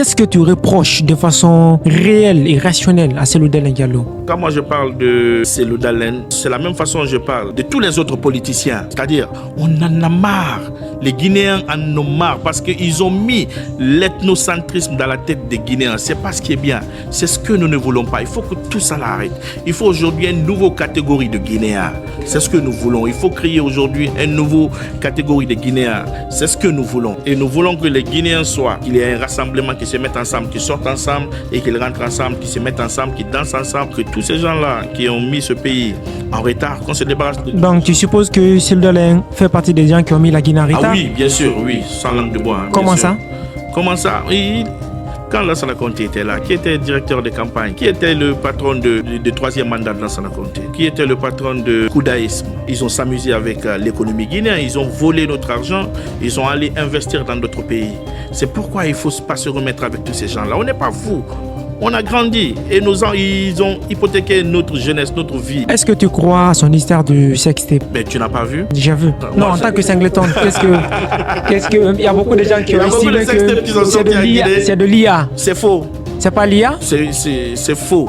Qu'est-ce que tu reproches de façon réelle et rationnelle à Cellou Dalein Diallo? Quand moi je parle de Cellou Dalein, c'est la même façon que je parle de tous les autres politiciens. C'est-à-dire, on en a marre. Les Guinéens en ont marre parce qu'ils ont mis l'ethnocentrisme dans la tête des Guinéens. C'est pas ce qui est bien. C'est ce que nous ne voulons pas. Il faut que tout ça l'arrête. Il faut aujourd'hui une nouvelle catégorie de Guinéens. C'est ce que nous voulons. Il faut créer aujourd'hui une nouvelle catégorie de Guinéens. C'est ce que nous voulons. Et nous voulons que les Guinéens soient, qu'il y ait un rassemblement, qui se mettent ensemble, qui sortent ensemble et qu'ils rentrent ensemble, qui se mettent ensemble, qui dansent ensemble. Que tous ces gens-là qui ont mis ce pays en retard, qu'on se débarrasse de... Donc tu supposes que Cellou Dalein fait partie des gens qui ont mis la Guinée en retard? Ah oui, bien sûr, oui, sans langue de bois. Comment ça? Comment ça? Oui. Quand Lansana Conté était là, qui était directeur de campagne, qui était le patron de troisième mandat de Lansana Conté, qui était le patron de Koudaïsme, ils ont s'amusé avec l'économie guinéenne, ils ont volé notre argent, ils ont allé investir dans d'autres pays. C'est pourquoi il ne faut pas se remettre avec tous ces gens-là. On n'est pas fous. On a grandi et ils ont hypothéqué notre jeunesse, notre vie. Est-ce que tu crois à son histoire de sextape? Mais tu n'as pas vu? J'ai vu. Non, en tant que singleton, il y a beaucoup de gens qui ont estimé que c'est de l'IA. C'est faux. C'est pas l'IA? C'est faux.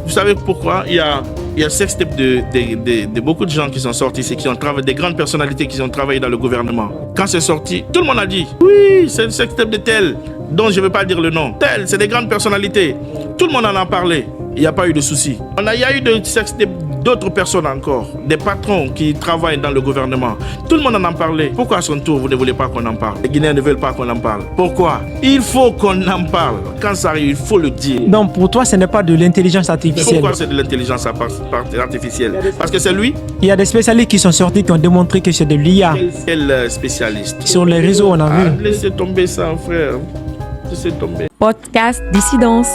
Vous savez pourquoi? Il y a sextape de beaucoup de gens qui sont sortis, c'est qui ont travaillé, des grandes personnalités qui ont travaillé dans le gouvernement. Quand c'est sorti, tout le monde a dit oui, c'est le sextape de tel, dont je ne veux pas dire le nom. Tel, c'est des grandes personnalités. Tout le monde en a parlé. Il n'y a pas eu de souci. Il y a eu de sextape d'autres personnes encore, des patrons qui travaillent dans le gouvernement. Tout le monde en a parlé. Pourquoi à son tour, vous ne voulez pas qu'on en parle? Les Guinéens ne veulent pas qu'on en parle. Pourquoi? Il faut qu'on en parle. Quand ça arrive, il faut le dire. Donc pour toi, ce n'est pas de l'intelligence artificielle. Pourquoi c'est de l'intelligence artificielle? Parce que c'est lui. Il y a des spécialistes qui sont sortis qui ont démontré que c'est de l'IA. Quel spécialiste? Sur les réseaux, on a vu. Laissez tomber ça, frère. Laissez tomber. Podcast Dissidence.